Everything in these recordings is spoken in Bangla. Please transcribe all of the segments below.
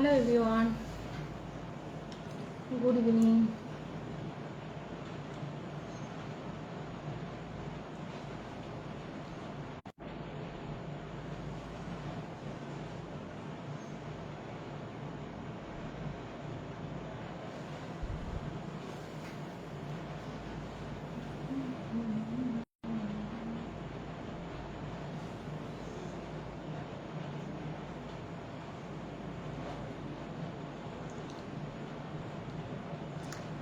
Hello everyone, good evening.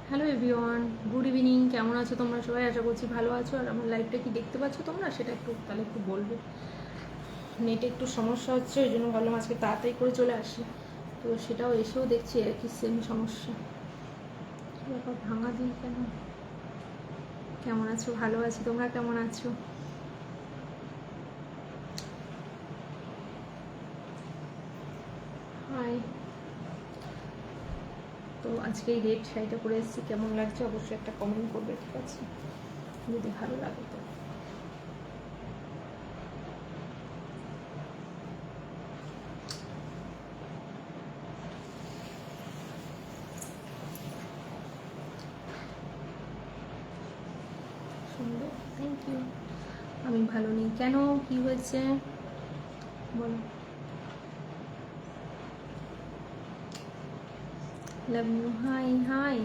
Hello everyone, good evening. কেমন আছো তোমরা সবাই? আশা করছি ভালো আছো। আর আমার লাইভটা কি দেখতে পাচ্ছ তোমরা, সেটা একটু তাহলে একটু বলবে। নেটে একটু সমস্যা হচ্ছে, ওই জন্য ভাবলাম আজকে তাড়াতাড়ি করে চলে আসি। তো সেটাও এসেও দেখছি একই সেম সমস্যা। ব্যাপার, ভাঙা দিই কেন? কেমন আছো? ভালো আছি, তোমরা কেমন আছো? হাই। তো আজকে এই রেড শাড়িটা পরে এসেছি, কেমন লাগছে অবশ্যই একটা কমেন্ট করবে, ঠিক আছে? যদি ভালো লাগে তো। সুন্দর, থ্যাংক ইউ। আমি ভালো নেই কেন? কি হয়েছে বলো। Love you. Hi hi.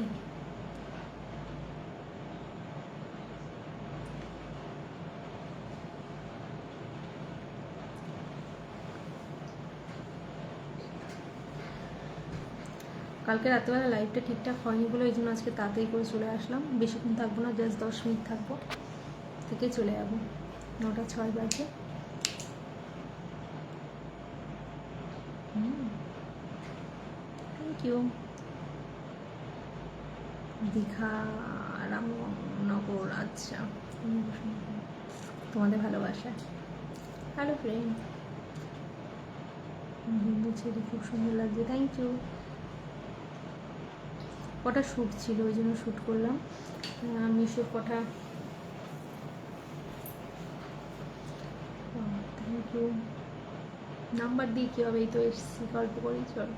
কালকে রাত্রেবেলা লাইভটা ঠিকঠাক হয়নি বলে ওই জন্য আজকে তাড়াতাড়ি করে চলে আসলাম। বেশিক্ষণ থাকবো না, জাস্ট 10 মিনিট থাকবো, থেকে চলে যাবো। 9:06 বাজে। Thank you. দীঘা, রামনগর, আচ্ছা। তোমাদের ভালোবাসা। Hello friend. হিন্দু ছেলে খুব সুন্দর লাগছে, থ্যাংক ইউ। কটা শ্যুট ছিল, ওই জন্য শ্যুট করলাম। মিশোর কটা। Thank you. নাম্বার দিয়ে কী হবে? এই তো এসছি, গল্প করেই চল।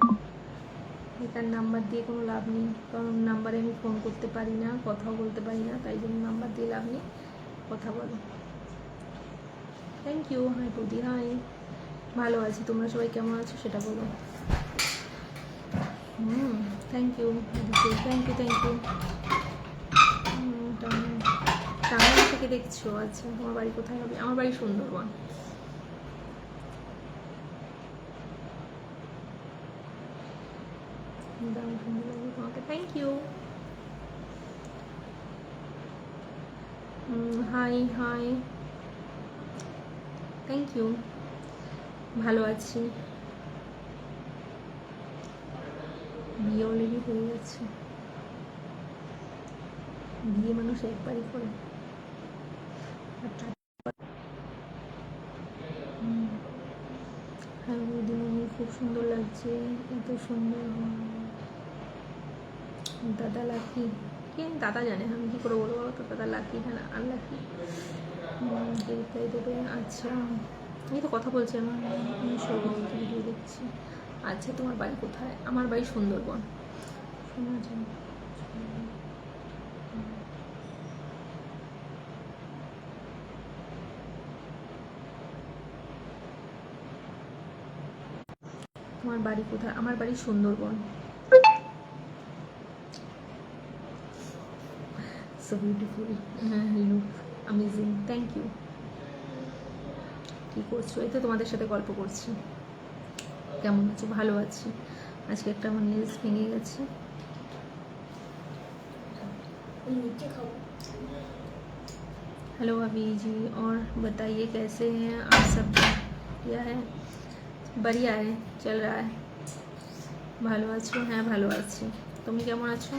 এটার নাম্বার দিয়ে কোনো লাভ নেই, কারণ নাম্বারে আমি ফোন করতে পারি না, কথাও বলতে পারি না, তাই জন্য নাম্বার দিয়ে লাভ নেই। কথা বলো। Thank you. হাই বৌদি, হাই। ভালো আছি, তোমরা সবাই কেমন আছো সেটা বলো। Thank you, thank you, thank you. Tangail থেকে দেখছো? আচ্ছা, তোমার বাড়ি কোথায় হবে? আমার বাড়ি সুন্দরবন। দারুণ সুন্দর লাগবে তোমাকে, thank you. Hi hi, thank you. ভালো আছি। বিয়ে অলরেডি হয়ে গেছে। বিয়ে মানুষ একবারই করে। হ্যাঁ দিদিমণি, খুব সুন্দর লাগছে, এত সুন্দর। দাদা লাকি? কে দাদা জানে, আমি কী করে বলবো? তো দাদা লাকি না আনলাকি, রিপ্লাই দেবে। আচ্ছা, আমি তো কথা বলছি, আমি সৌরভকে ভিডিও দেখছি। আচ্ছা, তোমার বাড়ি কোথায়? আমার বাড়ি সুন্দরবন। শোনা যায়। তোমার বাড়ি কোথায়? আমার বাড়ি Sundarban. So beautiful, look amazing, thank you. কী করছো? এই তো তোমাদের সাথে গল্প করছি। কেমন আছো? ভালো আছি। আজকে একটা আমার নেলস ভেঙে গেছে। हेलो अभी जी, और बताइए कैसे हैं आप सब? क्या है? बढ़िया है, चल रहा है। ভালো আছো? হ্যাঁ ভালো আছি। তুমি কেমন আছো?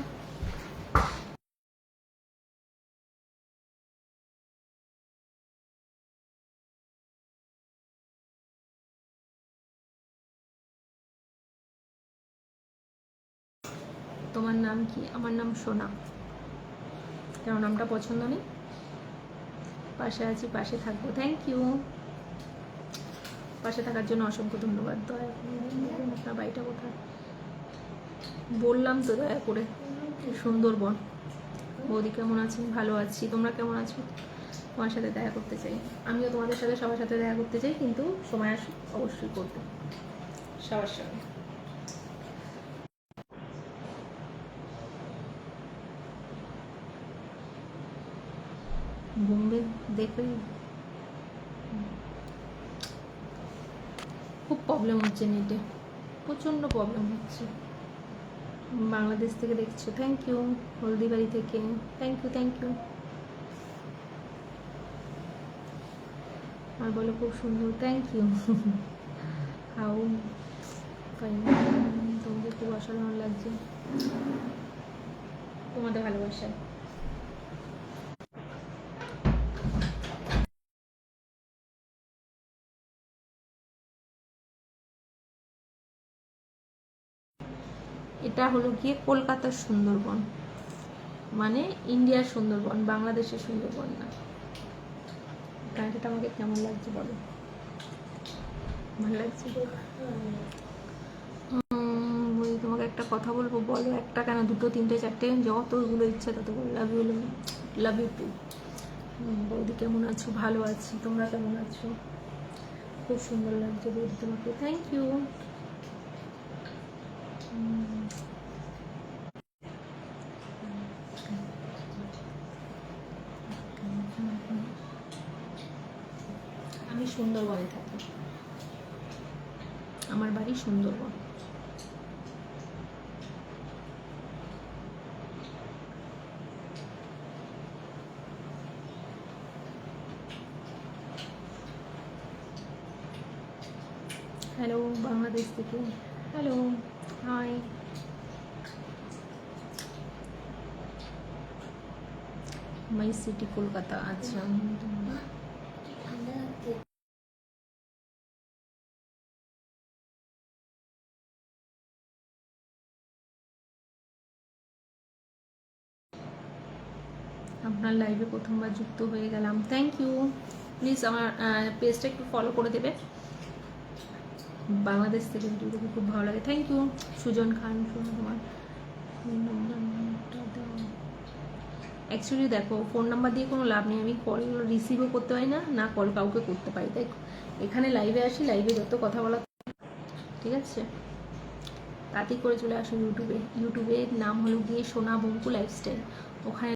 তোমার নাম কি? আমার নাম সোনা। কেন, নামটা পছন্দ নেই? পাশে আছি, পাশে থাকবো, থ্যাংক ইউ। পাশে থাকার জন্য অসংখ্য ধন্যবাদ। আপনার বাড়িটা কোথায়? বললাম তো দয়া করে সুন্দরবন। বৌদি কেমন আছেন? ভালো আছি, তোমরা কেমন আছো? তোমার সাথে দেখা করতে চাই, আমিও তোমাদের সাথে সবার সাথে দেখা করতে চাই, কিন্তু সময় আসে অবশ্যই করতে সবার সাথে। বোম্বে দেখে খুব প্রবলেম হচ্ছে নেটে, প্রচণ্ড প্রবলেম হচ্ছে। বাংলাদেশ থেকে দেখছো, থ্যাংক ইউ। হলদিবাড়ি থেকে থ্যাংক ইউ, থ্যাংক ইউ। আর বলো খুব সুন্দর, থ্যাংক ইউ। হাউ ফাইন, তোমাকে খুব অসাধারণ লাগছে, তোমাদের ভালোবাসায়। এটা হলো গিয়ে কলকাতার সুন্দরবন, মানে ইন্ডিয়ার সুন্দরবন, বাংলাদেশের সুন্দরবন না। গানটা আমাকে কেমন লাগছে বলো? ভালো লাগছে? বলি তোমাকে একটা কথা বলবো, বলো। একটা কেন, দুটো, তিনটে, চারটে, যতগুলো ইচ্ছা ততগুলো। Love you, love you too. বৌদি কেমন আছো? ভালো আছি, তোমরা কেমন আছো? খুব সুন্দর লাগছে বৌদি তোমাকে, থ্যাংক ইউ। আমি সুন্দরবনে থাকি, আমার বাড়ি সুন্দরবন। হ্যালো বাংলাদেশ থেকে, hello, hi. My city Kolkata. আচ্ছা, আপনার লাইভে প্রথমবার যুক্ত হয়ে গেলাম, থ্যাংক ইউ। প্লিজ আমার পেজটা একটু ফলো করে দেবে। বাংলাদেশ থেকে ভিডিও দেখে খুব ভালো লাগে, থ্যাংক ইউ। সুজন খান, শোনো তোমার ফোন নাম্বারটা দাও। অ্যাকচুয়ালি দেখো, ফোন নাম্বার দিয়ে কোনো লাভ নেই, আমি কল রিসিভও করতে পারি না, না কল কাউকে করতে পারি। তাই এখানে লাইভে আসি, লাইভে যত কথা বলা, ঠিক আছে, তাতেই করে চলে আসো ইউটিউবে। ইউটিউবের নাম হলো গিয়ে সোনা বঙ্কু লাইফস্টাইল। ওখানে